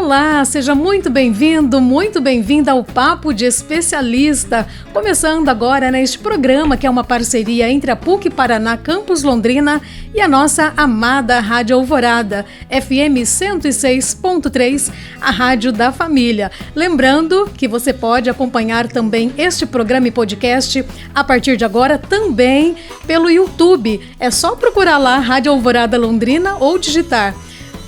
Olá, seja muito bem-vindo, muito bem-vinda ao Papo de Especialista. Começando agora neste programa que é uma parceria entre a PUC Paraná Campus Londrina e a nossa amada Rádio Alvorada, FM 106.3, a rádio da família. Lembrando que você pode acompanhar também este programa e podcast a partir de agora também pelo YouTube. É só procurar lá Rádio Alvorada Londrina ou digitar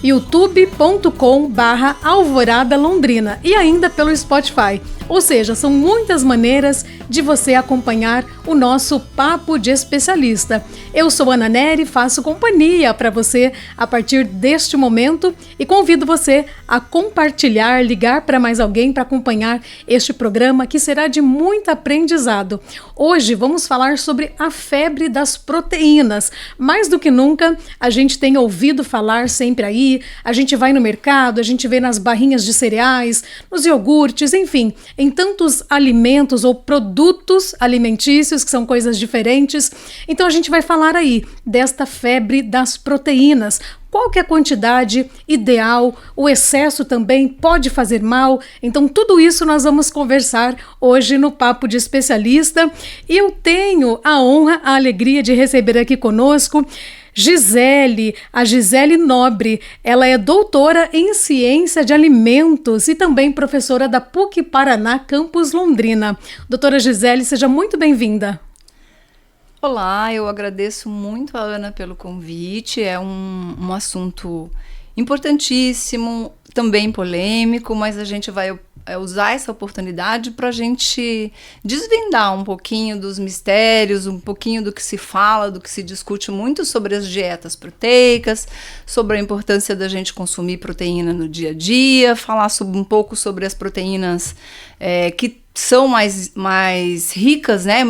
youtube.com/Alvorada Londrina e ainda pelo Spotify. Ou seja, são muitas maneiras de você acompanhar o nosso Papo de Especialista. Eu sou Ana Nery, faço companhia para você a partir deste momento e convido você a compartilhar, ligar para mais alguém para acompanhar este programa que será de muito aprendizado. Hoje vamos falar sobre a febre das proteínas. Mais do que nunca, a gente tem ouvido falar sempre aí, a gente vai no mercado, a gente vê nas barrinhas de cereais, nos iogurtes, enfim, em tantos alimentos ou produtos alimentícios que são coisas diferentes. Então a gente vai falar aí desta febre das proteínas. Qual que é a quantidade ideal? O excesso também pode fazer mal? Então tudo isso nós vamos conversar hoje no Papo de Especialista. E eu tenho a honra, a alegria de receber aqui conosco a Gisele Nobre. Ela é doutora em Ciência de Alimentos e também professora da PUC Paraná Campus Londrina. Doutora Gisele, seja muito bem-vinda. Olá, eu agradeço muito a Ana pelo convite. É um assunto importantíssimo, também polêmico, mas a gente vai usar essa oportunidade para a gente desvendar um pouquinho dos mistérios, um pouquinho do que se fala, do que se discute muito sobre as dietas proteicas, sobre a importância da gente consumir proteína no dia a dia, falar um pouco sobre as proteínas que são mais ricas, né?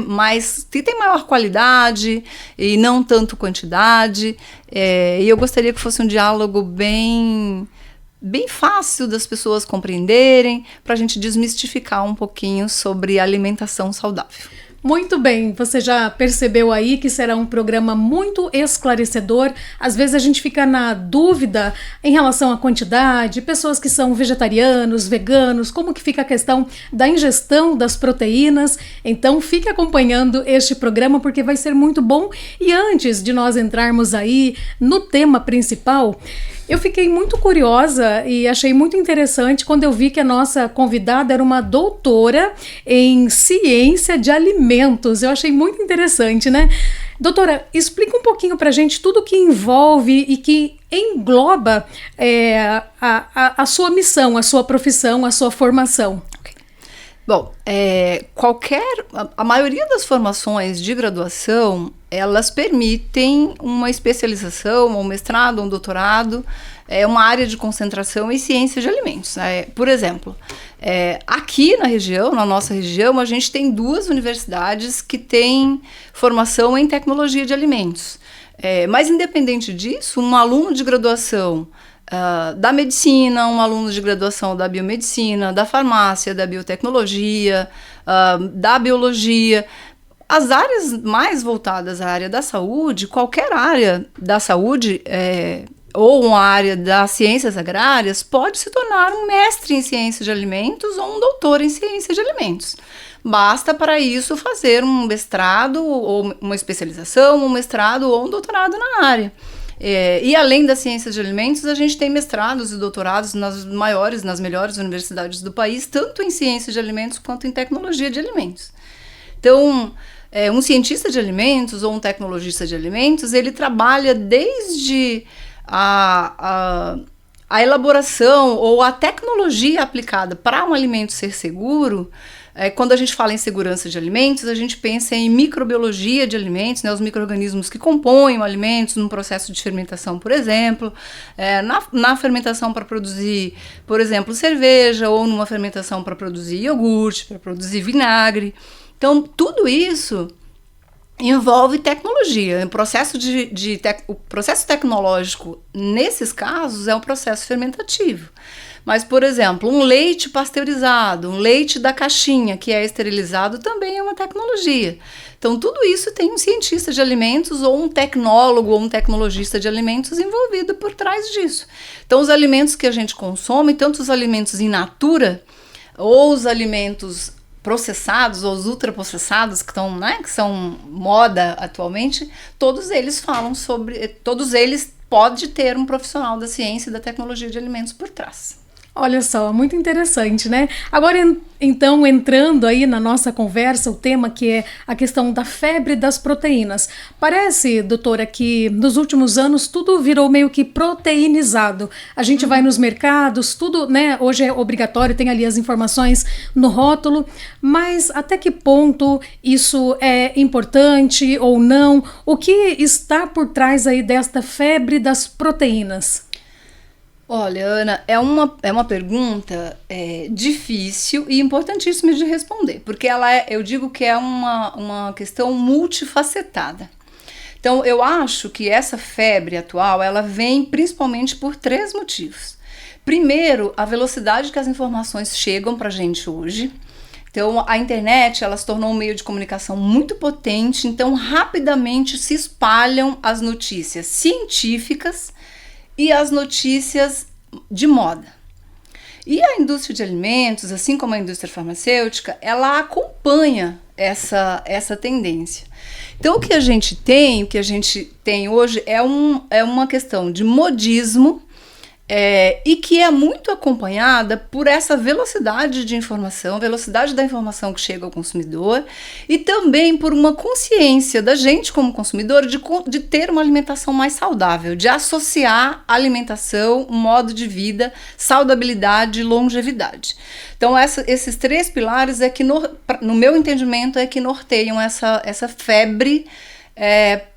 Que tem maior qualidade e não tanto quantidade. E eu gostaria que fosse um diálogo bem fácil das pessoas compreenderem, para a gente desmistificar um pouquinho sobre alimentação saudável. Muito bem, você já percebeu aí que será um programa muito esclarecedor. Às vezes a gente fica na dúvida em relação à quantidade, pessoas que são vegetarianos, veganos, como que fica a questão da ingestão das proteínas. Então fique acompanhando este programa porque vai ser muito bom. E antes de nós entrarmos aí no tema principal, eu fiquei muito curiosa e achei muito interessante quando eu vi que a nossa convidada era uma doutora em ciência de alimentos. Eu achei muito interessante, né? Doutora, explica um pouquinho pra gente tudo que envolve e que engloba a sua missão, a sua profissão, a sua formação. Bom, a maioria das formações de graduação, elas permitem uma especialização, um mestrado, um doutorado, uma área de concentração em ciência de alimentos. Por exemplo, aqui na nossa região, a gente tem 2 universidades que têm formação em tecnologia de alimentos. Mas, independente disso, um aluno de graduação da medicina, um aluno de graduação da biomedicina, da farmácia, da biotecnologia, da biologia, as áreas mais voltadas à área da saúde, qualquer área da saúde ou uma área das ciências agrárias pode se tornar um mestre em ciência de alimentos ou um doutor em ciência de alimentos. Basta para isso fazer um mestrado ou uma especialização, um mestrado ou um doutorado na área. E além das ciências de alimentos, a gente tem mestrados e doutorados nas melhores universidades do país, tanto em ciência de alimentos quanto em tecnologia de alimentos. Então, um cientista de alimentos ou um tecnologista de alimentos, ele trabalha desde a elaboração ou a tecnologia aplicada para um alimento ser seguro. Quando a gente fala em segurança de alimentos, a gente pensa em microbiologia de alimentos, né, os micro-organismos que compõem o alimento num processo de fermentação, por exemplo, na fermentação para produzir, por exemplo, cerveja, ou numa fermentação para produzir iogurte, para produzir vinagre. Então, tudo isso envolve tecnologia. O processo tecnológico, nesses casos, é um processo fermentativo. Mas, por exemplo, um leite pasteurizado, um leite da caixinha que é esterilizado também é uma tecnologia. Então, tudo isso tem um cientista de alimentos ou um tecnólogo ou um tecnologista de alimentos envolvido por trás disso. Então, os alimentos que a gente consome, tanto os alimentos in natura ou os alimentos processados ou os ultraprocessados que estão, né, que são moda atualmente, todos eles pode ter um profissional da ciência e da tecnologia de alimentos por trás. Olha só, muito interessante, né? Agora, então, entrando aí na nossa conversa, o tema que é a questão da febre das proteínas. Parece, doutora, que nos últimos anos tudo virou meio que proteinizado. A gente vai nos mercados, tudo, né? Hoje é obrigatório, tem ali as informações no rótulo, mas até que ponto isso é importante ou não? O que está por trás aí desta febre das proteínas? Olha, Ana, é uma pergunta difícil e importantíssima de responder, porque eu digo que é uma questão multifacetada. Então, eu acho que essa febre atual, ela vem principalmente por 3 motivos. Primeiro, a velocidade que as informações chegam para a gente hoje. Então, a internet, ela se tornou um meio de comunicação muito potente, então rapidamente se espalham as notícias científicas e as notícias de moda. E a indústria de alimentos, assim como a indústria farmacêutica, ela acompanha essa tendência. Então, o que a gente tem hoje é uma questão de modismo, e que é muito acompanhada por essa velocidade de informação, velocidade da informação que chega ao consumidor, e também por uma consciência da gente como consumidor de ter uma alimentação mais saudável, de associar alimentação, modo de vida, saudabilidade e longevidade. Então, esses 3 pilares no meu entendimento, que norteiam essa febre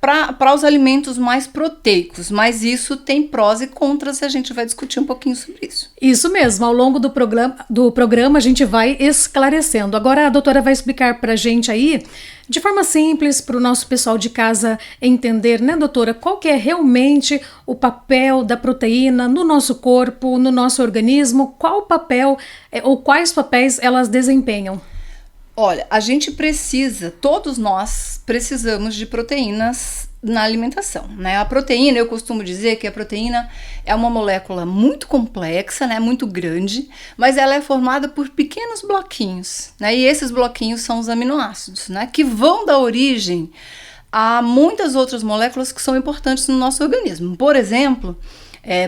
para os alimentos mais proteicos, mas isso tem prós e contras e a gente vai discutir um pouquinho sobre isso. Isso mesmo, ao longo do programa a gente vai esclarecendo. Agora a doutora vai explicar para a gente aí, de forma simples, para o nosso pessoal de casa entender, né, doutora, qual que é realmente o papel da proteína no nosso corpo, no nosso organismo, qual papel ou quais papéis elas desempenham? Olha, todos nós precisamos de proteínas na alimentação, né? A proteína, eu costumo dizer que a proteína é uma molécula muito complexa, né? Muito grande, mas ela é formada por pequenos bloquinhos, né? E esses bloquinhos são os aminoácidos, né? Que vão dar origem a muitas outras moléculas que são importantes no nosso organismo. Por exemplo,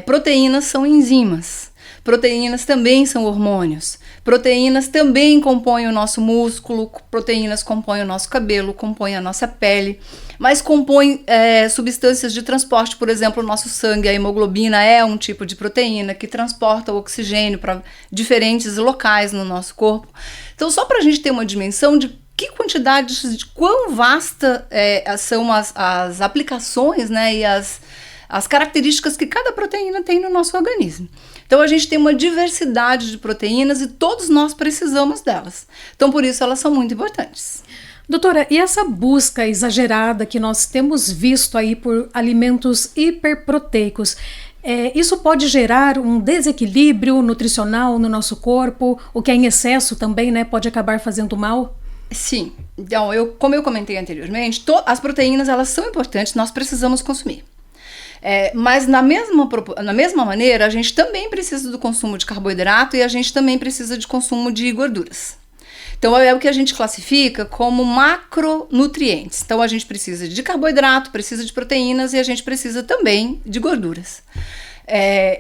proteínas são enzimas. Proteínas também são hormônios. Proteínas também compõem o nosso músculo, proteínas compõem o nosso cabelo, compõem a nossa pele, mas compõem substâncias de transporte, por exemplo, o nosso sangue, a hemoglobina é um tipo de proteína que transporta o oxigênio para diferentes locais no nosso corpo. Então, só para a gente ter uma dimensão de que quantidade, de quão vasta são as aplicações, né, e as características que cada proteína tem no nosso organismo. Então, a gente tem uma diversidade de proteínas e todos nós precisamos delas. Então, por isso, elas são muito importantes. Doutora, e essa busca exagerada que nós temos visto aí por alimentos hiperproteicos, isso pode gerar um desequilíbrio nutricional no nosso corpo, o que é em excesso também, né, pode acabar fazendo mal? Sim. Então, como eu comentei anteriormente, as proteínas, elas são importantes, nós precisamos consumir. Mas na mesma maneira, a gente também precisa do consumo de carboidrato e a gente também precisa de consumo de gorduras. Então, é o que a gente classifica como macronutrientes. Então, a gente precisa de carboidrato, precisa de proteínas e a gente precisa também de gorduras.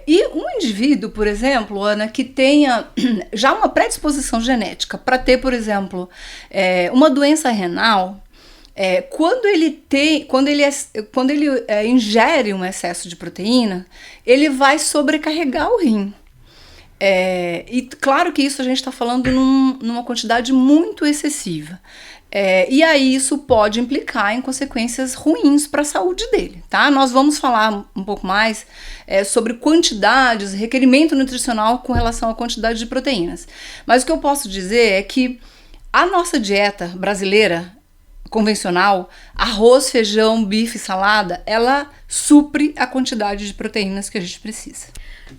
E um indivíduo, por exemplo, Ana, que tenha já uma predisposição genética para ter, por exemplo, uma doença renal, quando ele ingere um excesso de proteína, ele vai sobrecarregar o rim. E claro que isso a gente está falando numa quantidade muito excessiva. E aí isso pode implicar em consequências ruins para a saúde dele, tá? Nós vamos falar um pouco mais sobre quantidades, requerimento nutricional com relação à quantidade de proteínas. Mas o que eu posso dizer é que a nossa dieta brasileira, convencional, arroz, feijão, bife, salada, ela supre a quantidade de proteínas que a gente precisa.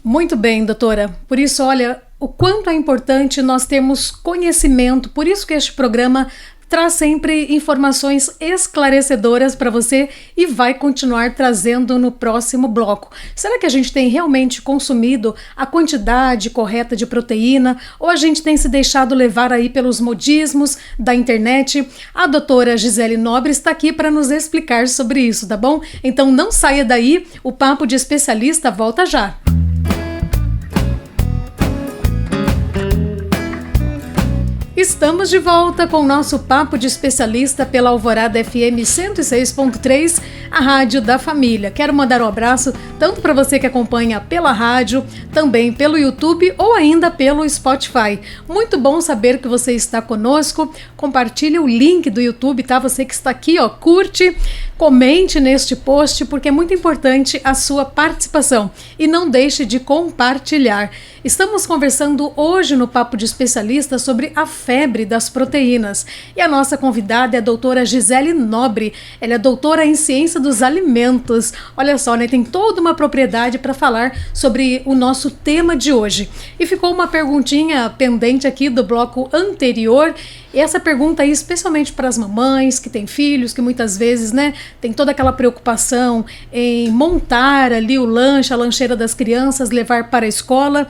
Muito bem, doutora. Por isso, olha, o quanto é importante nós termos conhecimento, por isso que este programa traz sempre informações esclarecedoras para você e vai continuar trazendo no próximo bloco. Será que a gente tem realmente consumido a quantidade correta de proteína ou a gente tem se deixado levar aí pelos modismos da internet? A doutora Gisele Nobre está aqui para nos explicar sobre isso, tá bom? Então não saia daí, o Papo de Especialista volta já. Estamos de volta com o nosso Papo de Especialista pela Alvorada FM 106.3, a rádio da família. Quero mandar um abraço tanto para você que acompanha pela rádio, também pelo YouTube ou ainda pelo Spotify. Muito bom saber que você está conosco. Compartilhe o link do YouTube, tá? Você que está aqui, ó, curte, comente neste post, porque é muito importante a sua participação. E não deixe de compartilhar. Estamos conversando hoje no Papo de Especialista sobre a febre das proteínas. E a nossa convidada é a doutora Gisele Nobre. Ela é doutora em ciência dos alimentos. Olha só, né? Tem toda uma propriedade para falar sobre o nosso tema de hoje. E ficou uma perguntinha pendente aqui do bloco anterior. E essa pergunta aí, especialmente para as mamães que têm filhos, que muitas vezes, né, tem toda aquela preocupação em montar ali o lanche, a lancheira das crianças, levar para a escola.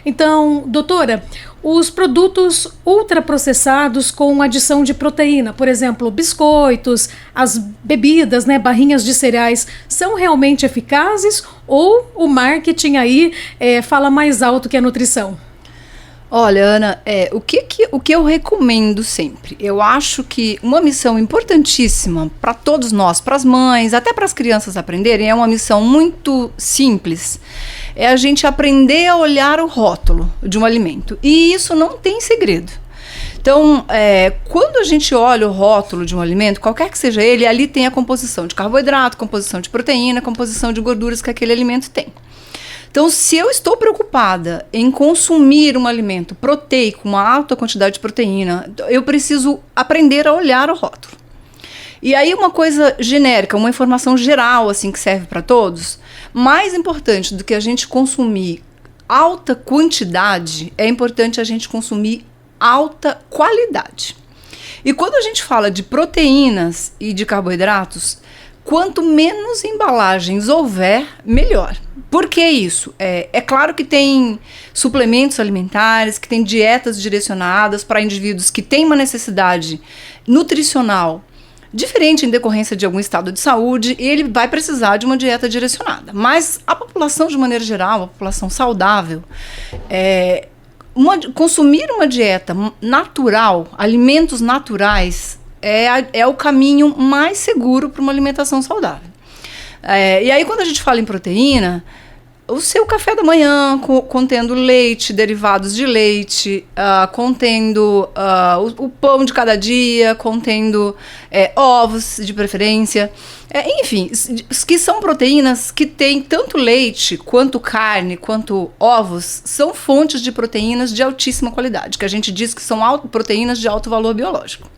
Então, doutora, os produtos ultraprocessados com adição de proteína, por exemplo, biscoitos, as bebidas, né, barrinhas de cereais, são realmente eficazes ou o marketing aí fala mais alto que a nutrição? Olha, Ana, o que eu recomendo sempre? Eu acho que uma missão importantíssima para todos nós, para as mães, até para as crianças aprenderem, é uma missão muito simples. É a gente aprender a olhar o rótulo de um alimento. E isso não tem segredo. Então, quando a gente olha o rótulo de um alimento, qualquer que seja ele, ali tem a composição de carboidrato, composição de proteína, composição de gorduras que aquele alimento tem. Então, se eu estou preocupada em consumir um alimento proteico, uma alta quantidade de proteína, eu preciso aprender a olhar o rótulo. E aí uma coisa genérica, uma informação geral assim que serve para todos, mais importante do que a gente consumir alta quantidade, é importante a gente consumir alta qualidade. E quando a gente fala de proteínas e de carboidratos, quanto menos embalagens houver, melhor. Por que isso? É claro que tem suplementos alimentares, que tem dietas direcionadas para indivíduos que têm uma necessidade nutricional diferente em decorrência de algum estado de saúde, e ele vai precisar de uma dieta direcionada. Mas a população, de maneira geral, a população saudável, consumir uma dieta natural, alimentos naturais, é o caminho mais seguro para uma alimentação saudável. E aí, quando a gente fala em proteína, o seu café da manhã contendo leite, derivados de leite, contendo o pão de cada dia, contendo ovos de preferência, enfim, que são proteínas que têm tanto leite, quanto carne, quanto ovos, são fontes de proteínas de altíssima qualidade, que a gente diz que são proteínas de alto valor biológico.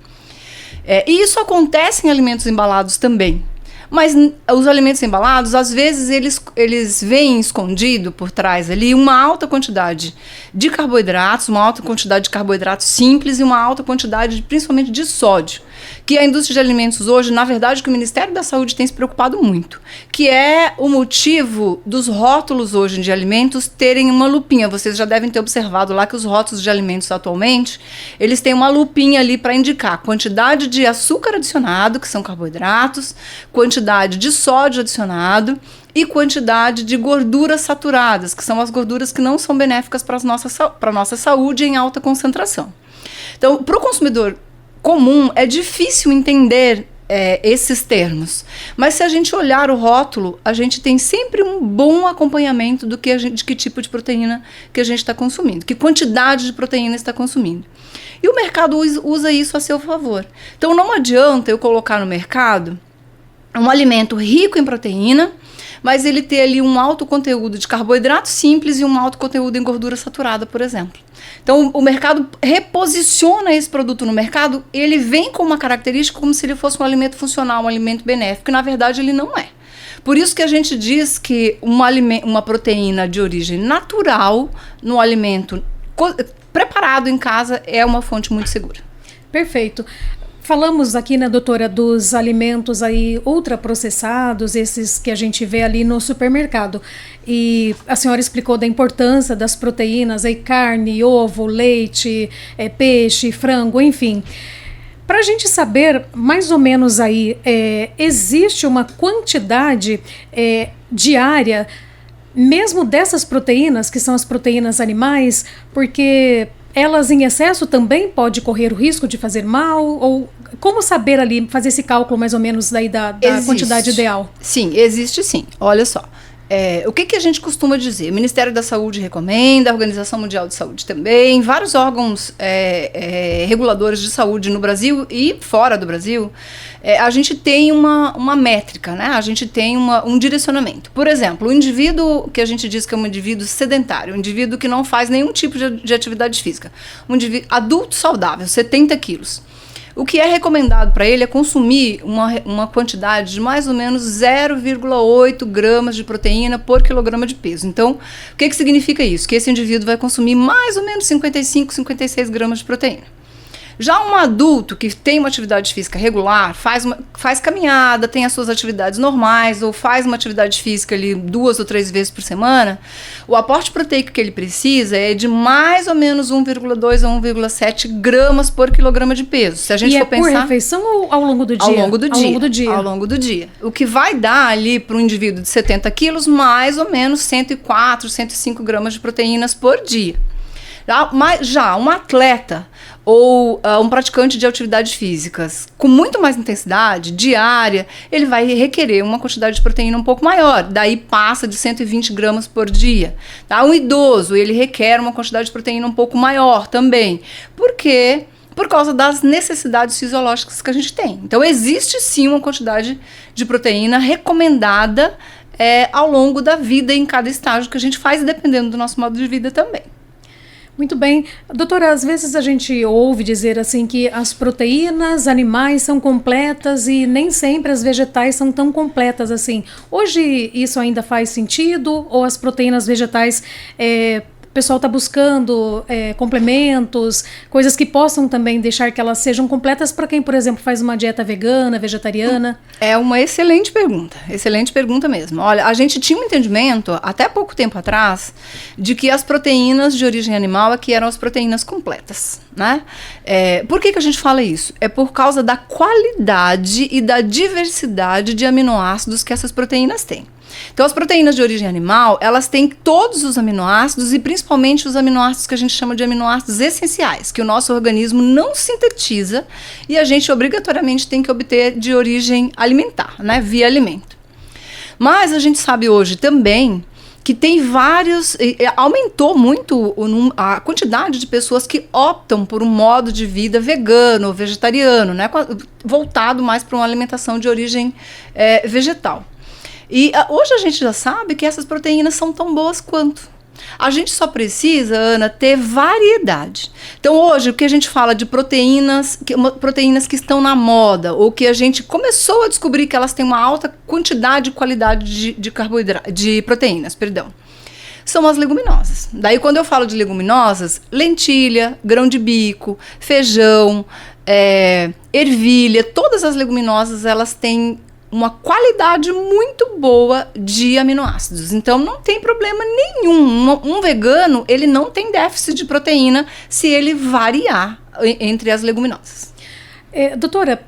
E isso acontece em alimentos embalados também. Mas os alimentos embalados, às vezes, eles vêm escondido por trás ali uma alta quantidade de carboidratos, uma alta quantidade de carboidratos simples e uma alta quantidade, principalmente, de sódio, que a indústria de alimentos hoje, na verdade, que o Ministério da Saúde tem se preocupado muito, que é o motivo dos rótulos hoje de alimentos terem uma lupinha. Vocês já devem ter observado lá que os rótulos de alimentos atualmente, eles têm uma lupinha ali para indicar quantidade de açúcar adicionado, que são carboidratos, quantidade de sódio adicionado e quantidade de gorduras saturadas, que são as gorduras que não são benéficas para a nossa saúde em alta concentração. Então, para o consumidor comum, é difícil entender esses termos. Mas se a gente olhar o rótulo, a gente tem sempre um bom acompanhamento de que tipo de proteína que a gente está consumindo, que quantidade de proteína está consumindo. E o mercado usa isso a seu favor. Então não adianta eu colocar no mercado um alimento rico em proteína, mas ele ter ali um alto conteúdo de carboidrato simples e um alto conteúdo em gordura saturada, por exemplo. Então, o mercado reposiciona esse produto no mercado, ele vem com uma característica como se ele fosse um alimento funcional, um alimento benéfico, e na verdade ele não é. Por isso que a gente diz que uma proteína de origem natural no alimento preparado em casa é uma fonte muito segura. Perfeito. Falamos aqui, né, doutora, dos alimentos aí ultraprocessados, esses que a gente vê ali no supermercado. E a senhora explicou da importância das proteínas, aí carne, ovo, leite, peixe, frango, enfim. Para a gente saber mais ou menos aí, existe uma quantidade diária, mesmo dessas proteínas, que são as proteínas animais, porque elas em excesso também pode correr o risco de fazer mal? Ou como saber ali, fazer esse cálculo mais ou menos daí da quantidade ideal? Sim, existe sim. Olha só. O que a gente costuma dizer? O Ministério da Saúde recomenda, a Organização Mundial de Saúde também, vários órgãos reguladores de saúde no Brasil e fora do Brasil, a gente tem uma métrica, né? A gente tem um direcionamento. Por exemplo, o indivíduo que a gente diz que é um indivíduo sedentário, um indivíduo que não faz nenhum tipo de atividade física, um indivíduo adulto saudável, 70 quilos. O que é recomendado para ele é consumir uma quantidade de mais ou menos 0,8 gramas de proteína por quilograma de peso. Então, o que significa isso? Que esse indivíduo vai consumir mais ou menos 55, 56 gramas de proteína. Já um adulto que tem uma atividade física regular, faz caminhada, tem as suas atividades normais, ou faz uma atividade física ali 2 ou 3 vezes por semana, o aporte proteico que ele precisa é de mais ou menos 1,2 a 1,7 gramas por quilograma de peso. Se a gente for pensar... por refeição ou ao longo do dia? Ao longo do dia. Ao longo do dia. Ao longo do dia. O que vai dar ali para um indivíduo de 70 quilos, mais ou menos 104, 105 gramas de proteínas por dia. Já um atleta ou um praticante de atividades físicas com muito mais intensidade, diária, ele vai requerer uma quantidade de proteína um pouco maior, daí passa de 120 gramas por dia. Tá? Um idoso, ele requer uma quantidade de proteína um pouco maior também. Por quê? Por causa das necessidades fisiológicas que a gente tem. Então, existe sim uma quantidade de proteína recomendada ao longo da vida, em cada estágio que a gente faz, dependendo do nosso modo de vida também. Muito bem. Doutora, às vezes a gente ouve dizer assim que as proteínas animais são completas e nem sempre as vegetais são tão completas assim. Hoje isso ainda faz sentido ou as proteínas vegetais, o pessoal está buscando complementos, coisas que possam também deixar que elas sejam completas para quem, por exemplo, faz uma dieta vegana, vegetariana? É uma excelente pergunta mesmo. Olha, a gente tinha um entendimento, até pouco tempo atrás, de que as proteínas de origem animal aqui eram as proteínas completas, né? Por que a gente fala isso? É por causa da qualidade e da diversidade de aminoácidos que essas proteínas têm. Então, as proteínas de origem animal, elas têm todos os aminoácidos e principalmente os aminoácidos que a gente chama de aminoácidos essenciais, que o nosso organismo não sintetiza e a gente obrigatoriamente tem que obter de origem alimentar, né, via alimento. Mas a gente sabe hoje também que tem aumentou muito a quantidade de pessoas que optam por um modo de vida vegano, vegetariano, né, voltado mais para uma alimentação de origem vegetal. E hoje a gente já sabe que essas proteínas são tão boas quanto. A gente só precisa, Ana, ter variedade. Então hoje o que a gente fala de proteínas que estão na moda, ou que a gente começou a descobrir que elas têm uma alta quantidade e qualidade de proteínas, perdão, são as leguminosas. Daí quando eu falo de leguminosas, lentilha, grão de bico, feijão, ervilha, todas as leguminosas elas têm uma qualidade muito boa de aminoácidos. Então, não tem problema nenhum. Um vegano, ele não tem déficit de proteína se ele variar entre as leguminosas. Doutora,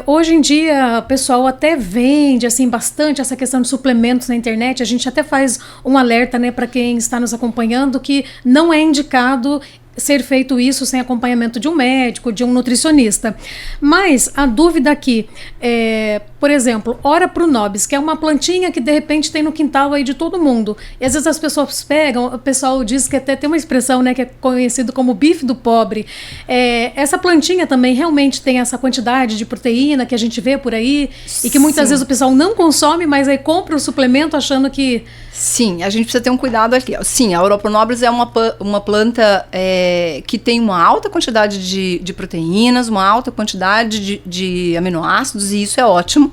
hoje em dia o pessoal até vende assim, bastante essa questão de suplementos na internet. A gente até faz um alerta, né, para quem está nos acompanhando que não é indicado ser feito isso sem acompanhamento de um médico, de um nutricionista. Mas a dúvida aqui é, por exemplo, ora pro nobis, que é uma plantinha que de repente tem no quintal aí de todo mundo. E às vezes as pessoas pegam, o pessoal diz que até tem uma expressão, né, que é conhecido como bife do pobre. Essa plantinha também realmente tem essa quantidade de proteína que a gente vê por aí e que muitas vezes o pessoal não consome, mas aí compra o suplemento achando que... Sim, a gente precisa ter um cuidado aqui. Sim, a Auroponobis é uma planta que tem uma alta quantidade de proteínas, uma alta quantidade de aminoácidos, e isso é ótimo.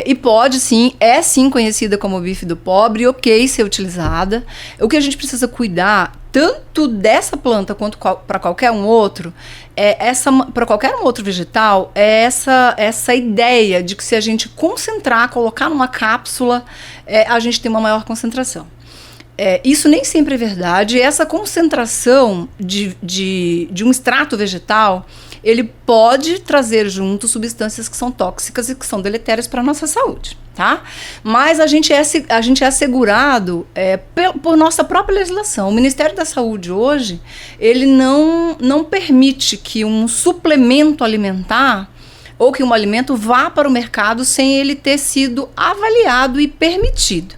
E pode sim, é sim conhecida como bife do pobre, ok ser utilizada. O que a gente precisa cuidar, tanto dessa planta quanto para qualquer um outro, para qualquer um outro vegetal, é essa ideia de que se a gente concentrar, colocar numa cápsula, a gente tem uma maior concentração. Isso nem sempre é verdade. Essa concentração de um extrato vegetal, ele pode trazer junto substâncias que são tóxicas e que são deletérias para a nossa saúde, tá? Mas a gente é assegurado por nossa própria legislação. O Ministério da Saúde hoje, ele não permite que um suplemento alimentar ou que um alimento vá para o mercado sem ele ter sido avaliado e permitido.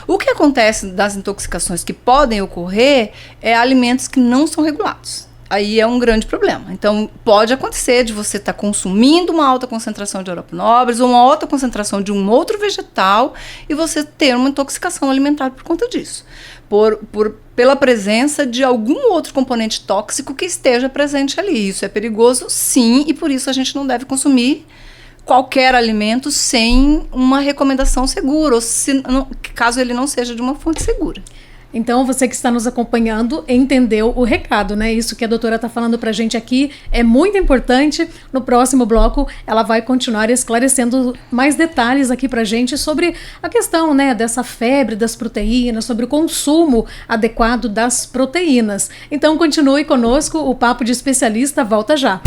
O que acontece das intoxicações que podem ocorrer é alimentos que não são regulados. Aí é um grande problema. Então, pode acontecer de você estar consumindo uma alta concentração de Auroponobis ou uma alta concentração de um outro vegetal e você ter uma intoxicação alimentar por conta disso. Pela presença de algum outro componente tóxico que esteja presente ali. Isso é perigoso, sim, e por isso a gente não deve consumir qualquer alimento sem uma recomendação segura, ou caso ele não seja de uma fonte segura. Então, você que está nos acompanhando entendeu o recado, né? Isso que a doutora está falando para a gente aqui é muito importante. No próximo bloco, ela vai continuar esclarecendo mais detalhes aqui para a gente sobre a questão, né, dessa febre das proteínas, sobre o consumo adequado das proteínas. Então, continue conosco, o Papo de Especialista volta já.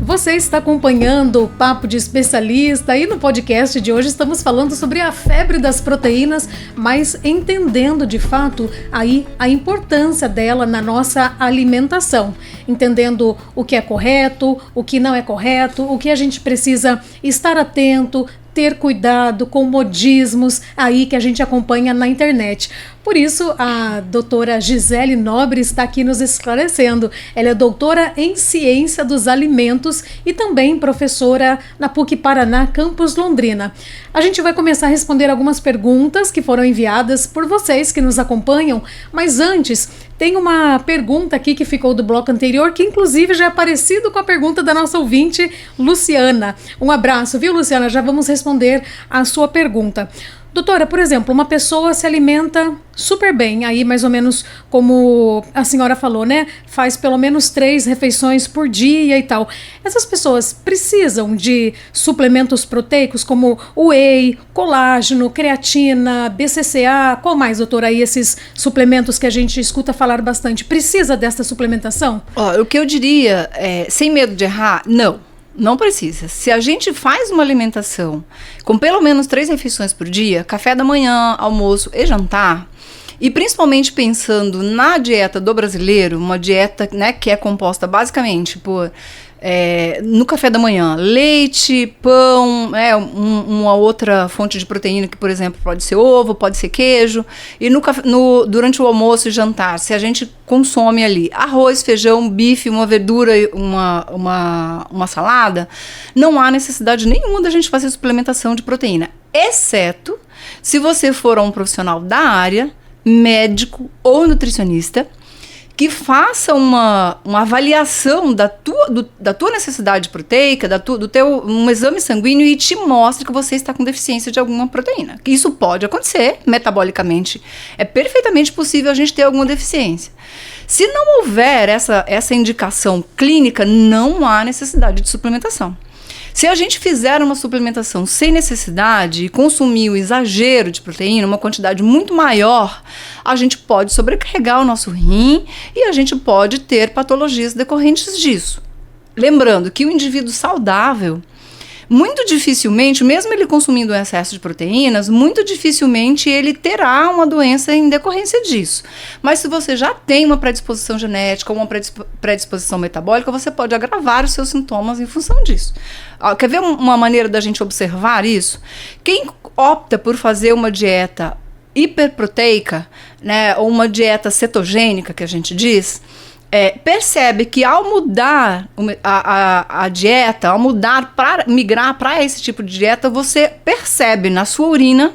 Você está acompanhando o Papo de Especialista e no podcast de hoje estamos falando sobre a febre das proteínas, mas entendendo de fato aí a importância dela na nossa alimentação, entendendo o que é correto, o que não é correto, o que a gente precisa estar atento, ter cuidado com modismos aí que a gente acompanha na internet. Por isso, a doutora Gisele Nobre está aqui nos esclarecendo. Ela é doutora em Ciência dos Alimentos e também professora na PUC Paraná, Campus Londrina. A gente vai começar a responder algumas perguntas que foram enviadas por vocês que nos acompanham, mas antes, tem uma pergunta aqui que ficou do bloco anterior, que inclusive já é parecido com a pergunta da nossa ouvinte, Luciana. Um abraço, viu, Luciana? Já vamos responder a sua pergunta. Doutora, por exemplo, uma pessoa se alimenta super bem, aí mais ou menos como a senhora falou, né? Faz pelo menos 3 refeições por dia e tal. Essas pessoas precisam de suplementos proteicos como whey, colágeno, creatina, BCCA, qual mais, doutora, aí esses suplementos que a gente escuta falar bastante? Precisa dessa suplementação? O que eu diria, sem medo de errar, não precisa. Se a gente faz uma alimentação com pelo menos 3 refeições por dia, café da manhã, almoço e jantar, e principalmente pensando na dieta do brasileiro, uma dieta, né, que é composta basicamente por no café da manhã, leite, pão, uma outra fonte de proteína que, por exemplo, pode ser ovo, pode ser queijo. E durante o almoço e jantar, se a gente consome ali arroz, feijão, bife, uma verdura, uma salada, não há necessidade nenhuma da gente fazer suplementação de proteína, exceto se você for um profissional da área, médico ou nutricionista, que faça uma avaliação da tua necessidade proteica, do teu um exame sanguíneo e te mostre que você está com deficiência de alguma proteína. Isso pode acontecer, metabolicamente. É perfeitamente possível a gente ter alguma deficiência. Se não houver essa indicação clínica, não há necessidade de suplementação. Se a gente fizer uma suplementação sem necessidade e consumir o exagero de proteína, uma quantidade muito maior, a gente pode sobrecarregar o nosso rim e a gente pode ter patologias decorrentes disso. Lembrando que o indivíduo saudável, muito dificilmente, mesmo ele consumindo um excesso de proteínas, muito dificilmente ele terá uma doença em decorrência disso. Mas se você já tem uma predisposição genética ou uma predisposição metabólica, você pode agravar os seus sintomas em função disso. Quer ver uma maneira da gente observar isso? Quem opta por fazer uma dieta hiperproteica, né, ou uma dieta cetogênica, que a gente diz, percebe que ao mudar a dieta, ao migrar para esse tipo de dieta, você percebe na sua urina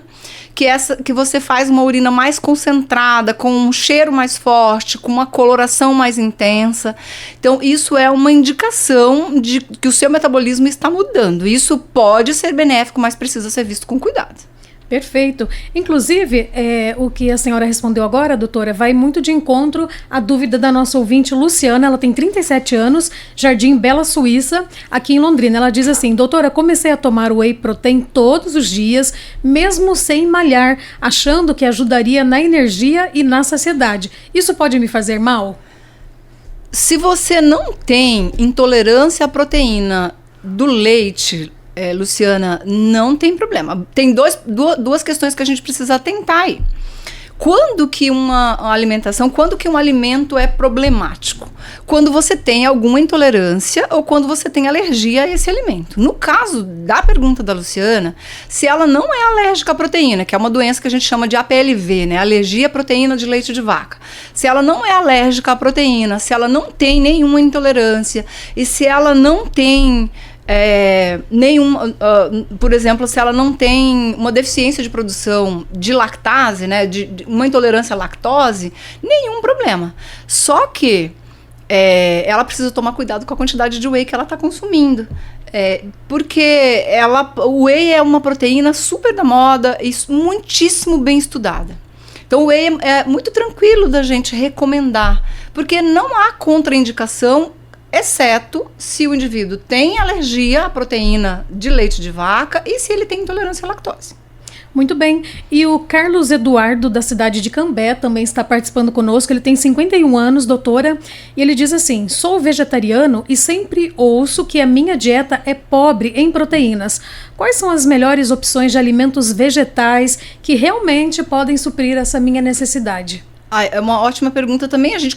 que você faz uma urina mais concentrada, com um cheiro mais forte, com uma coloração mais intensa. Então, isso é uma indicação de que o seu metabolismo está mudando. Isso pode ser benéfico, mas precisa ser visto com cuidado. Perfeito. Inclusive, o que a senhora respondeu agora, doutora, vai muito de encontro à dúvida da nossa ouvinte Luciana. Ela tem 37 anos, Jardim Bela Suíça, aqui em Londrina. Ela diz assim: doutora, comecei a tomar whey protein todos os dias, mesmo sem malhar, achando que ajudaria na energia e na saciedade. Isso pode me fazer mal? Se você não tem intolerância à proteína do leite, Luciana, não tem problema. Tem duas questões que a gente precisa atentar aí. Quando que quando que um alimento é problemático? Quando você tem alguma intolerância ou quando você tem alergia a esse alimento. No caso da pergunta da Luciana, se ela não é alérgica à proteína, que é uma doença que a gente chama de APLV, né? Alergia à proteína de leite de vaca. Se ela não é alérgica à proteína, se ela não tem nenhuma intolerância e se ela não tem por exemplo, se ela não tem uma deficiência de produção de lactase, né, de uma intolerância à lactose, nenhum problema. Só que ela precisa tomar cuidado com a quantidade de whey que ela está consumindo. Porque o whey é uma proteína super da moda e muitíssimo bem estudada. Então o whey é muito tranquilo da gente recomendar, porque não há contraindicação, exceto se o indivíduo tem alergia à proteína de leite de vaca e se ele tem intolerância à lactose. Muito bem. E o Carlos Eduardo, da cidade de Cambé, também está participando conosco. Ele tem 51 anos, doutora, e ele diz assim: sou vegetariano e sempre ouço que a minha dieta é pobre em proteínas. Quais são as melhores opções de alimentos vegetais que realmente podem suprir essa minha necessidade? É uma ótima pergunta também. A gente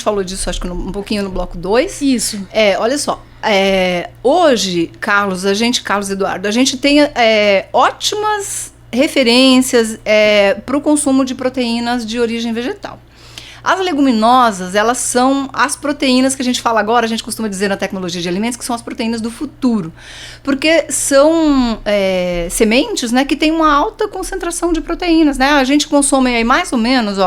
falou disso, acho que um pouquinho no bloco 2. Isso. Olha só. Hoje, Carlos Eduardo, a gente tem ótimas referências para o consumo de proteínas de origem vegetal. As leguminosas, elas são as proteínas que a gente fala agora, a gente costuma dizer na tecnologia de alimentos, que são as proteínas do futuro. Porque são sementes, né, que têm uma alta concentração de proteínas, né? A gente consome aí mais ou menos,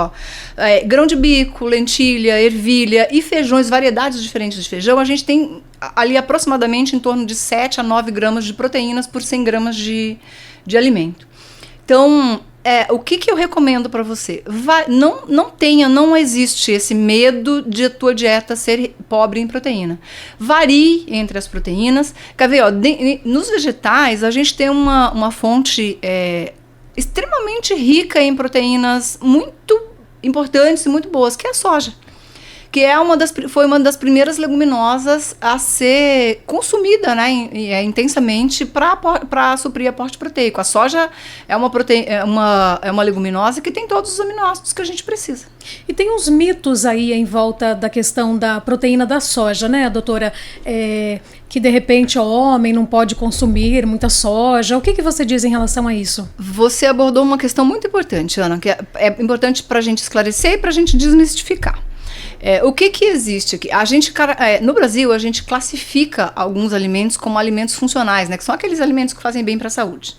grão de bico, lentilha, ervilha e feijões, variedades diferentes de feijão. A gente tem ali aproximadamente em torno de 7 a 9 gramas de proteínas por 100 gramas de alimento. Então, o que eu recomendo para você? Não existe esse medo de a tua dieta ser pobre em proteína. Varie entre as proteínas. Quer ver, nos vegetais, a gente tem uma fonte extremamente rica em proteínas muito importantes e muito boas, que é a soja. Que foi uma das primeiras leguminosas a ser consumida, né, intensamente para suprir aporte proteico. A soja é uma leguminosa que tem todos os aminoácidos que a gente precisa. E tem uns mitos aí em volta da questão da proteína da soja, né, doutora? Que de repente o homem não pode consumir muita soja. O que você diz em relação a isso? Você abordou uma questão muito importante, Ana, que é importante para a gente esclarecer e para a gente desmistificar. O que existe aqui? No Brasil, a gente classifica alguns alimentos como alimentos funcionais, né? Que são aqueles alimentos que fazem bem para a saúde.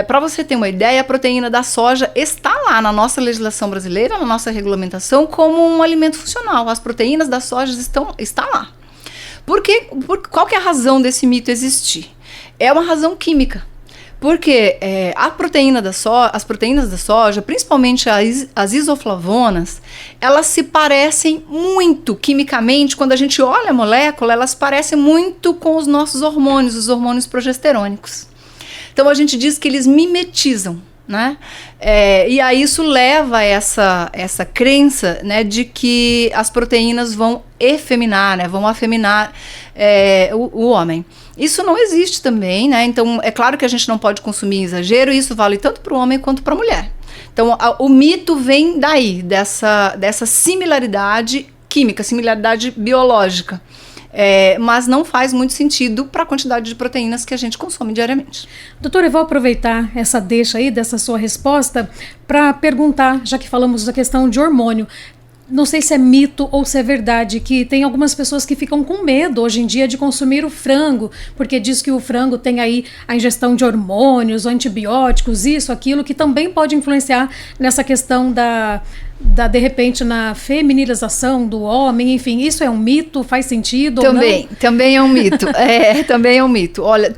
Para você ter uma ideia, a proteína da soja está lá na nossa legislação brasileira, na nossa regulamentação, como um alimento funcional. As proteínas da soja estão lá. Qual que é a razão desse mito existir? É uma razão química. Porque as proteínas da soja, principalmente as isoflavonas, elas se parecem muito quimicamente, quando a gente olha a molécula, elas parecem muito com os nossos hormônios, os hormônios progesterônicos. Então a gente diz que eles mimetizam, né? E aí isso leva a essa crença, né, de que as proteínas vão efeminar, né, vão afeminar o homem. Isso não existe também, né? Então, é claro que a gente não pode consumir em exagero, e isso vale tanto para o homem quanto para a mulher. Então, o mito vem daí, dessa similaridade química, similaridade biológica. Mas não faz muito sentido para a quantidade de proteínas que a gente consome diariamente. Doutora, eu vou aproveitar essa deixa aí, dessa sua resposta, para perguntar, já que falamos da questão de hormônio. Não sei se é mito ou se é verdade, que tem algumas pessoas que ficam com medo hoje em dia de consumir o frango, porque diz que o frango tem aí a ingestão de hormônios, antibióticos, isso, aquilo, que também pode influenciar nessa questão de repente, na feminização do homem, enfim, isso é um mito? Faz sentido ou não? Também é um mito. Também é um mito. Olha,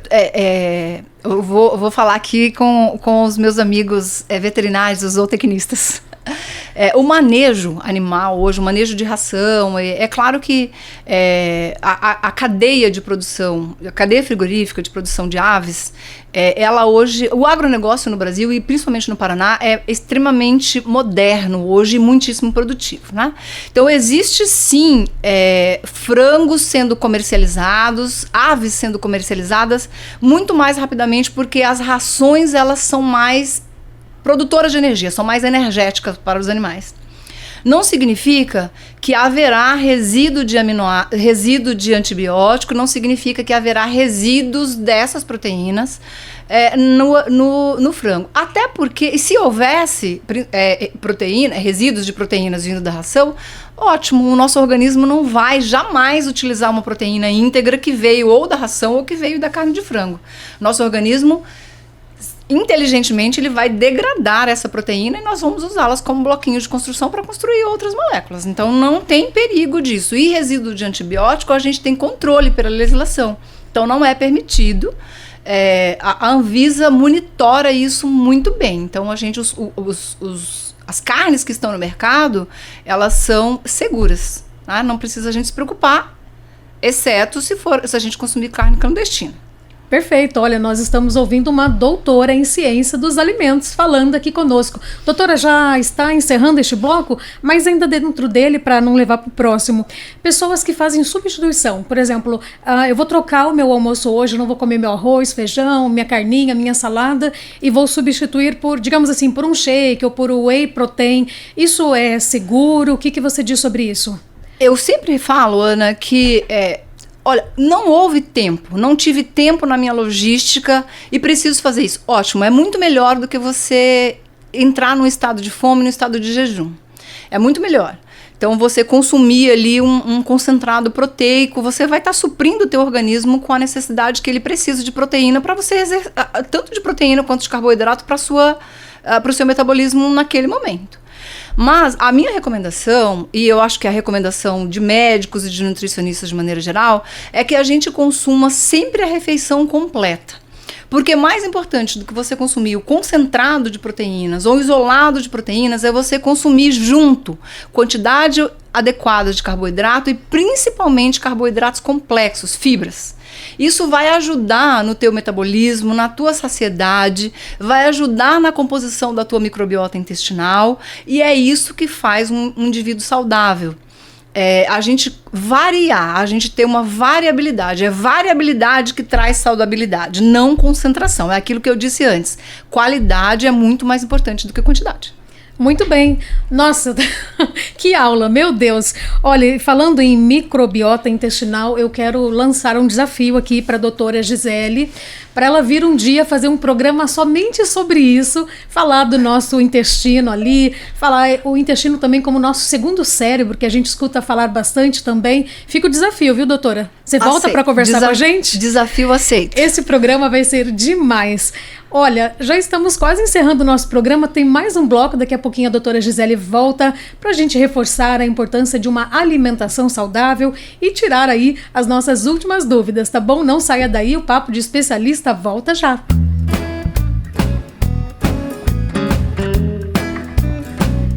eu vou falar aqui com os meus amigos veterinários, os zootecnistas. O manejo animal hoje, o manejo de ração, é claro que a cadeia de produção, a cadeia frigorífica de produção de aves, ela hoje, o agronegócio no Brasil e principalmente no Paraná é extremamente moderno hoje e muitíssimo produtivo, né? Então existe sim frangos sendo comercializados, aves sendo comercializadas muito mais rapidamente porque as rações elas são mais produtoras de energia, são mais energéticas para os animais. Não significa que haverá resíduo de antibiótico, não significa que haverá resíduos dessas proteínas no frango. Até porque, se houvesse resíduos de proteínas vindo da ração, ótimo, o nosso organismo não vai jamais utilizar uma proteína íntegra que veio ou da ração ou que veio da carne de frango. Nosso organismo inteligentemente ele vai degradar essa proteína e nós vamos usá-las como bloquinhos de construção para construir outras moléculas. Então não tem perigo disso. E resíduo de antibiótico a gente tem controle pela legislação. Então não é permitido. A Anvisa monitora isso muito bem. Então as carnes que estão no mercado, elas são seguras. Tá? Não precisa a gente se preocupar, exceto se a gente consumir carne clandestina. Perfeito, olha, nós estamos ouvindo uma doutora em ciência dos alimentos falando aqui conosco. Doutora, já está encerrando este bloco, mas ainda dentro dele, para não levar para o próximo. Pessoas que fazem substituição, por exemplo, eu vou trocar o meu almoço hoje, não vou comer meu arroz, feijão, minha carninha, minha salada e vou substituir por, digamos assim, por um shake ou por whey protein. Isso é seguro? O que você diz sobre isso? Eu sempre falo, Ana, que olha, não houve tempo, não tive tempo na minha logística e preciso fazer isso. Ótimo, é muito melhor do que você entrar num estado de fome, num estado de jejum. É muito melhor. Então, você consumir ali um concentrado proteico, você vai estar suprindo o teu organismo com a necessidade que ele precisa de proteína para você tanto de proteína quanto de carboidrato para o seu metabolismo naquele momento. Mas a minha recomendação, e eu acho que a recomendação de médicos e de nutricionistas de maneira geral, é que a gente consuma sempre a refeição completa. Porque mais importante do que você consumir o concentrado de proteínas ou isolado de proteínas é você consumir junto quantidade adequada de carboidrato e principalmente carboidratos complexos, fibras. Isso vai ajudar no teu metabolismo, na tua saciedade, vai ajudar na composição da tua microbiota intestinal e é isso que faz um indivíduo saudável. A gente variar, a gente ter uma variabilidade. É variabilidade que traz saudabilidade, não concentração. É aquilo que eu disse antes. Qualidade é muito mais importante do que quantidade. Muito bem. Nossa, que aula, meu Deus. Olha, falando em microbiota intestinal, eu quero lançar um desafio aqui para a doutora Gisele, para ela vir um dia fazer um programa somente sobre isso, falar do nosso intestino ali, falar o intestino também como nosso segundo cérebro, que a gente escuta falar bastante também. Fica o desafio, viu, doutora? Você volta para conversar com a gente? Desafio aceito. Esse programa vai ser demais. Olha, já estamos quase encerrando o nosso programa, tem mais um bloco, daqui a pouquinho a doutora Gisele volta para a gente reforçar a importância de uma alimentação saudável e tirar aí as nossas últimas dúvidas, tá bom? Não saia daí, o Papo de Especialista volta já.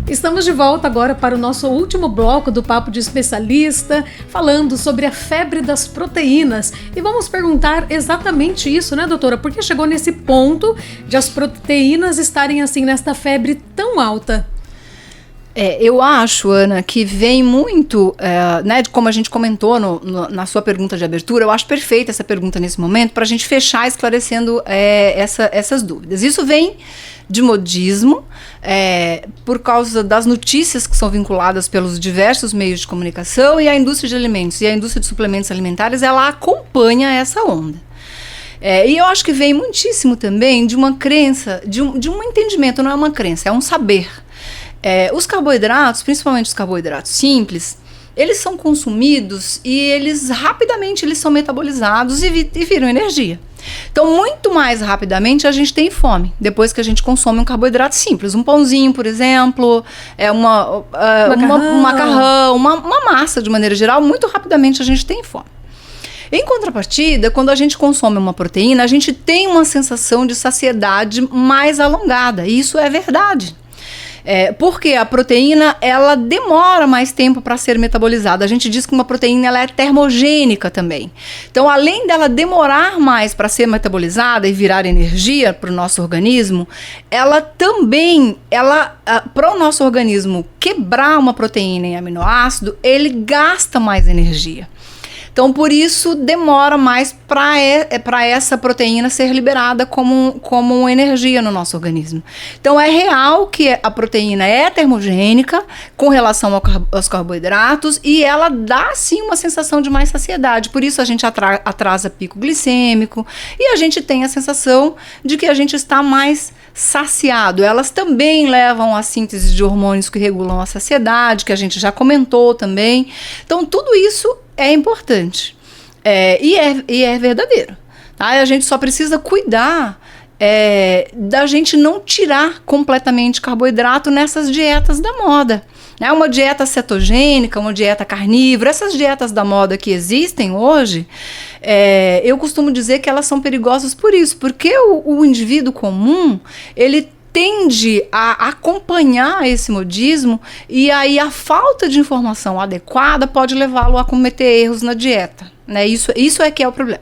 Estamos de volta agora para o nosso último bloco do Papo de Especialista, falando sobre a febre das proteínas. E vamos perguntar exatamente isso, né, doutora? Por que chegou nesse ponto de as proteínas estarem assim nesta febre tão alta? Eu acho, Ana, que vem muito, né, como a gente comentou na sua pergunta de abertura, eu acho perfeita essa pergunta nesse momento para a gente fechar esclarecendo essas dúvidas. Isso vem de modismo, por causa das notícias que são vinculadas pelos diversos meios de comunicação, e a indústria de alimentos e a indústria de suplementos alimentares, ela acompanha essa onda. E eu acho que vem muitíssimo também de uma crença, de um entendimento, não é uma crença, é um saber. Os carboidratos, principalmente os carboidratos simples, eles são consumidos e eles rapidamente são metabolizados e viram energia. Então, muito mais rapidamente a gente tem fome depois que a gente consome um carboidrato simples. Um pãozinho, por exemplo, um macarrão, uma massa de maneira geral, muito rapidamente a gente tem fome. Em contrapartida, quando a gente consome uma proteína, a gente tem uma sensação de saciedade mais alongada. E isso é verdade. Porque a proteína, ela demora mais tempo para ser metabolizada. A gente diz que uma proteína, ela é termogênica também. Então, além dela demorar mais para ser metabolizada e virar energia para o nosso organismo, ela também, para o nosso organismo quebrar uma proteína em aminoácido, ele gasta mais energia. Então, por isso, demora mais para essa proteína ser liberada como energia no nosso organismo. Então, é real que a proteína é termogênica com relação aos carboidratos e ela dá, sim, uma sensação de mais saciedade. Por isso, a gente atrasa pico glicêmico e a gente tem a sensação de que a gente está mais saciado. Elas também levam à síntese de hormônios que regulam a saciedade, que a gente já comentou também. Então, tudo isso é importante e é verdadeiro. Tá? A gente só precisa cuidar da gente não tirar completamente carboidrato nessas dietas da moda. Uma dieta cetogênica, uma dieta carnívora, essas dietas da moda que existem hoje, eu costumo dizer que elas são perigosas por isso, porque o indivíduo comum, ele tende a acompanhar esse modismo e aí a falta de informação adequada pode levá-lo a cometer erros na dieta. Né? Isso é que é o problema.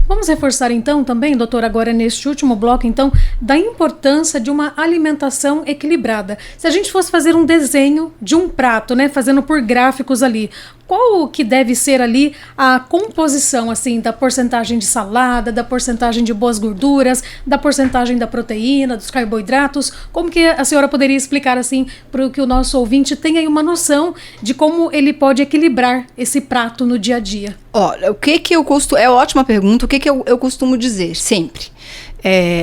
Vamos reforçar então também, doutora, agora neste último bloco, então, da importância de uma alimentação equilibrada. Se a gente fosse fazer um desenho de um prato, né, fazendo por gráficos ali, qual que deve ser ali a composição, assim, da porcentagem de salada, da porcentagem de boas gorduras, da porcentagem da proteína, dos carboidratos? Como que a senhora poderia explicar, assim, para que o nosso ouvinte tenha aí uma noção de como ele pode equilibrar esse prato no dia a dia? Olha, é ótima pergunta, o que eu costumo dizer sempre?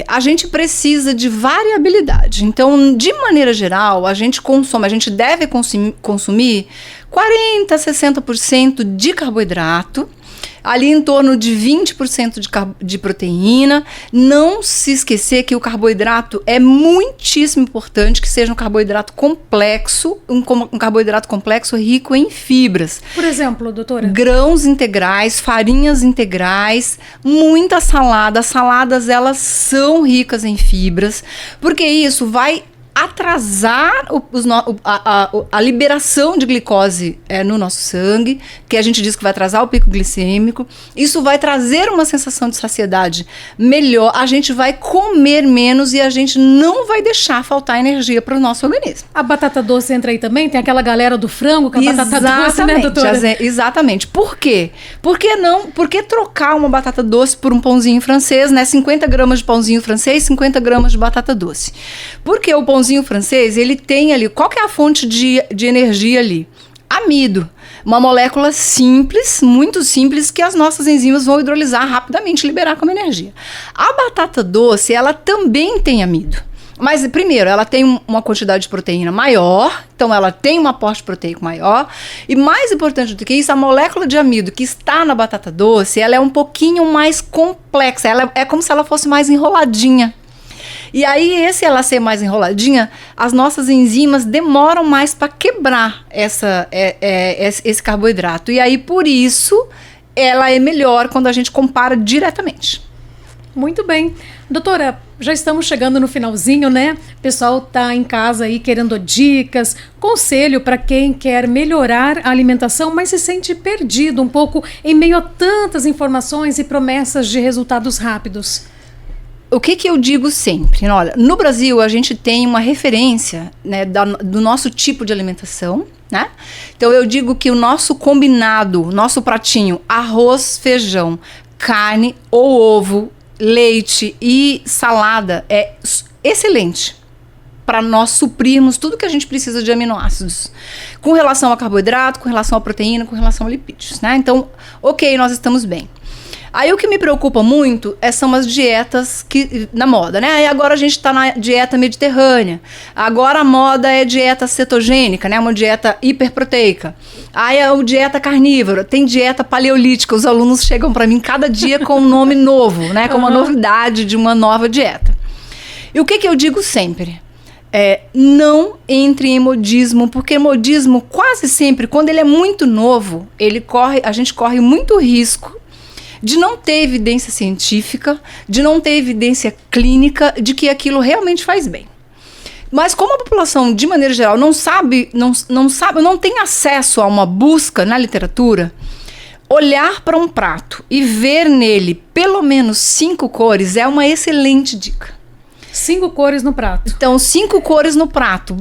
A gente precisa de variabilidade. Então, de maneira geral, a gente deve consumir 40% a 60% de carboidrato, ali em torno de 20% de proteína. Não se esquecer que o carboidrato é muitíssimo importante, que seja um carboidrato complexo, um carboidrato complexo rico em fibras. Por exemplo, doutora? Grãos integrais, farinhas integrais, muita salada. As saladas, elas são ricas em fibras, porque isso vai atrasar a liberação de glicose no nosso sangue, que a gente diz que vai atrasar o pico glicêmico. Isso vai trazer uma sensação de saciedade melhor, a gente vai comer menos e a gente não vai deixar faltar energia para o nosso organismo. A batata doce entra aí também? Tem aquela galera do frango com a batata doce, né, doutora? Exatamente. Por quê? Por que trocar uma batata doce por um pãozinho francês, né? 50 gramas de pãozinho francês, 50 gramas de batata doce. Porque o pãozinho francês, ele tem ali, qual que é a fonte de energia ali? Amido, uma molécula simples, muito simples, que as nossas enzimas vão hidrolisar rapidamente e liberar como energia. A batata doce, ela também tem amido, mas primeiro, ela tem uma quantidade de proteína maior, então ela tem um aporte proteico maior, e mais importante do que isso, a molécula de amido que está na batata doce, ela é um pouquinho mais complexa, ela é como se ela fosse mais enroladinha. E aí, ela ser mais enroladinha, as nossas enzimas demoram mais para quebrar esse carboidrato. E aí, por isso, ela é melhor quando a gente compara diretamente. Muito bem. Doutora, já estamos chegando no finalzinho, né? O pessoal tá em casa aí querendo dicas, conselho para quem quer melhorar a alimentação, mas se sente perdido um pouco em meio a tantas informações e promessas de resultados rápidos. o que eu digo sempre? Olha, no Brasil a gente tem uma referência, né, do nosso tipo de alimentação, né? Então eu digo que o nosso combinado, nosso pratinho, arroz, feijão, carne ou ovo, leite e salada é excelente para nós suprirmos tudo que a gente precisa de aminoácidos, com relação a carboidrato, com relação a proteína, com relação a lipídios, né? Então, ok, nós estamos bem. Aí o que me preocupa muito são as dietas na moda, né? Aí agora a gente está na dieta mediterrânea. Agora a moda é dieta cetogênica, né? Uma dieta hiperproteica. Aí a dieta carnívora, tem dieta paleolítica. Os alunos chegam para mim cada dia com um nome novo, né? Com uma novidade de uma nova dieta. E o que eu digo sempre? Não entre em modismo, porque modismo quase sempre, quando ele é muito novo, a gente corre muito risco de não ter evidência científica, de não ter evidência clínica de que aquilo realmente faz bem. Mas como a população, de maneira geral, não tem acesso a uma busca na literatura, olhar para um prato e ver nele pelo menos 5 cores é uma excelente dica. 5 cores no prato. Então, 5 cores no prato.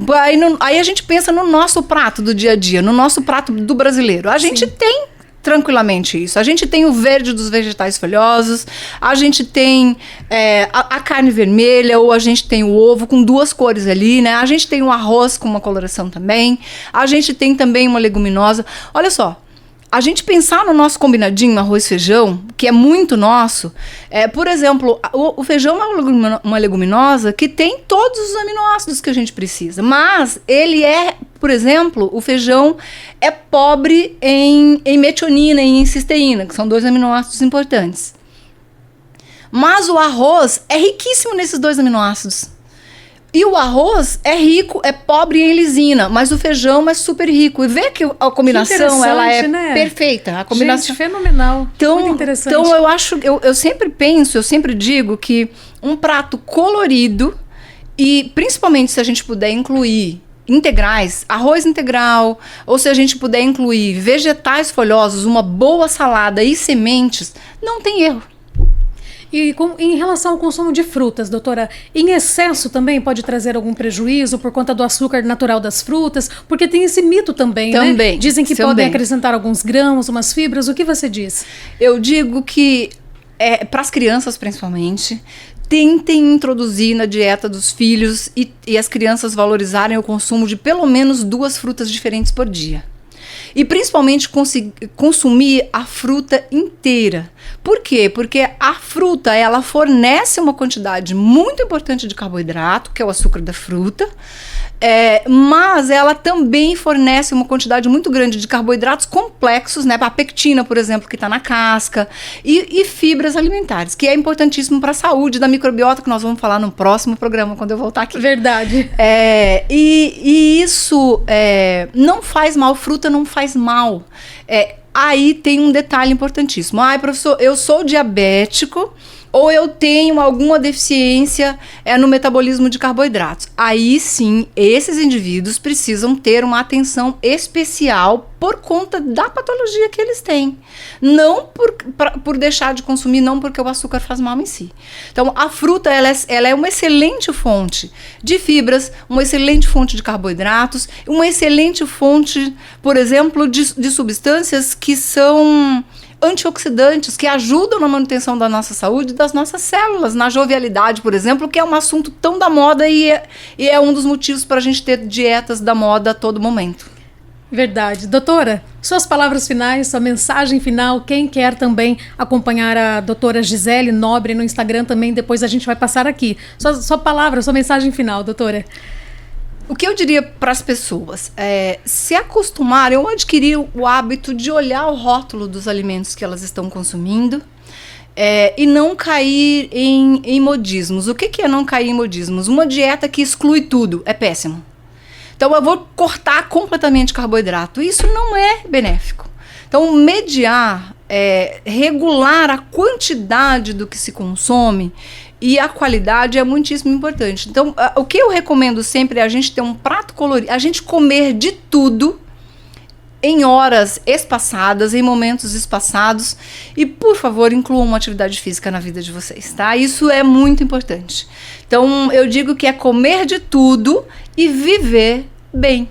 Aí a gente pensa no nosso prato do dia a dia, no nosso prato do brasileiro. A gente tem tranquilamente isso. A gente tem o verde dos vegetais folhosos, a gente tem a carne vermelha, ou a gente tem o ovo com 2 cores ali, né? A gente tem o arroz com uma coloração também, a gente tem também uma leguminosa. Olha só, a gente pensar no nosso combinadinho arroz e feijão, que é muito nosso, por exemplo, o feijão é uma leguminosa que tem todos os aminoácidos que a gente precisa, mas ele por exemplo, o feijão é pobre em metionina e em cisteína, que são 2 aminoácidos importantes. Mas o arroz é riquíssimo nesses 2 aminoácidos. E o arroz é pobre em lisina, mas o feijão é super rico. E vê que a combinação ela é, né, perfeita. A combinação, gente, fenomenal. Então, muito interessante. Então eu sempre digo que um prato colorido, e principalmente se a gente puder incluir integrais, arroz integral, ou se a gente puder incluir vegetais folhosos, uma boa salada e sementes, não tem erro. E em relação ao consumo de frutas, doutora, em excesso também pode trazer algum prejuízo por conta do açúcar natural das frutas? Porque tem esse mito também, né? Dizem que podem acrescentar alguns grãos, umas fibras. O que você diz? Eu digo que, para as crianças principalmente, tentem introduzir na dieta dos filhos e as crianças valorizarem o consumo de pelo menos 2 frutas diferentes por dia. E principalmente consumir a fruta inteira. Por quê? Porque a fruta, ela fornece uma quantidade muito importante de carboidrato, que é o açúcar da fruta, mas ela também fornece uma quantidade muito grande de carboidratos complexos, né? A pectina, por exemplo, que está na casca, e fibras alimentares, que é importantíssimo para a saúde da microbiota, que nós vamos falar no próximo programa, quando eu voltar aqui. Verdade. E isso não faz mal, fruta não faz mal. Aí tem um detalhe importantíssimo. Professor, eu sou diabético, ou eu tenho alguma deficiência no metabolismo de carboidratos. Aí sim, esses indivíduos precisam ter uma atenção especial por conta da patologia que eles têm. Não por deixar de consumir, não porque o açúcar faz mal em si. Então, a fruta ela é uma excelente fonte de fibras, uma excelente fonte de carboidratos, uma excelente fonte, por exemplo, de substâncias que são antioxidantes, que ajudam na manutenção da nossa saúde e das nossas células, na jovialidade, por exemplo, que é um assunto tão da moda e é um dos motivos para a gente ter dietas da moda a todo momento. Verdade. Doutora, suas palavras finais, sua mensagem final, quem quer também acompanhar a doutora Gisele Nobre no Instagram também, depois a gente vai passar aqui. Sua palavra, sua mensagem final, doutora. O que eu diria para as pessoas é se acostumarem ou adquirir o hábito de olhar o rótulo dos alimentos que elas estão consumindo e não cair em modismos. O que é não cair em modismos? Uma dieta que exclui tudo é péssimo. Então eu vou cortar completamente carboidrato. Isso não é benéfico. Então mediar, regular a quantidade do que se consome e a qualidade é muitíssimo importante. Então, o que eu recomendo sempre é a gente ter um prato colorido, a gente comer de tudo em horas espaçadas, em momentos espaçados, e por favor incluam uma atividade física na vida de vocês, tá? Isso é muito importante. Então eu digo que é comer de tudo e viver bem.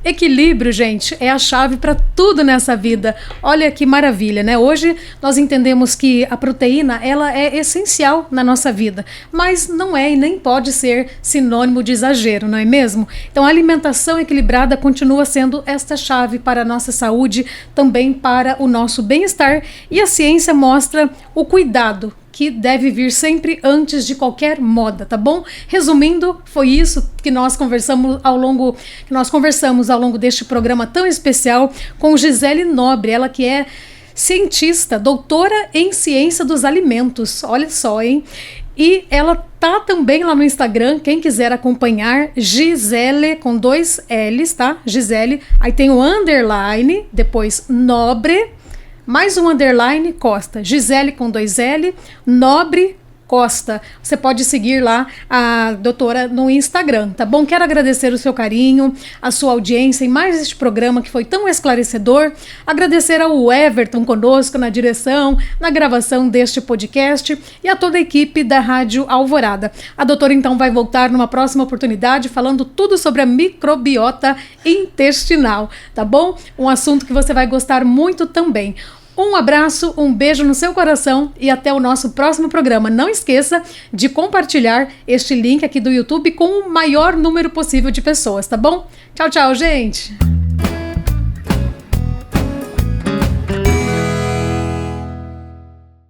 Equilíbrio, gente, é a chave para tudo nessa vida. Olha que maravilha, né? Hoje nós entendemos que a proteína, ela é essencial na nossa vida, mas não é e nem pode ser sinônimo de exagero, não é mesmo? Então a alimentação equilibrada continua sendo esta chave para a nossa saúde, também para o nosso bem-estar, e a ciência mostra o cuidado que deve vir sempre antes de qualquer moda, tá bom? Resumindo, foi isso que nós conversamos ao longo deste programa tão especial com Gisele Nobre, ela que é cientista, doutora em ciência dos alimentos, olha só, hein? E ela tá também lá no Instagram, quem quiser acompanhar, Gisele com 2 L's, tá? Gisele, aí tem o underline, depois Nobre, mais um underline, Costa. Gisele com 2 L, Nobre Costa. Você pode seguir lá a doutora no Instagram, tá bom? Quero agradecer o seu carinho, a sua audiência em mais este programa que foi tão esclarecedor. Agradecer ao Everton conosco na direção, na gravação deste podcast e a toda a equipe da Rádio Alvorada. A doutora então vai voltar numa próxima oportunidade falando tudo sobre a microbiota intestinal, tá bom? Um assunto que você vai gostar muito também. Um abraço, um beijo no seu coração e até o nosso próximo programa. Não esqueça de compartilhar este link aqui do YouTube com o maior número possível de pessoas, tá bom? Tchau, tchau, gente!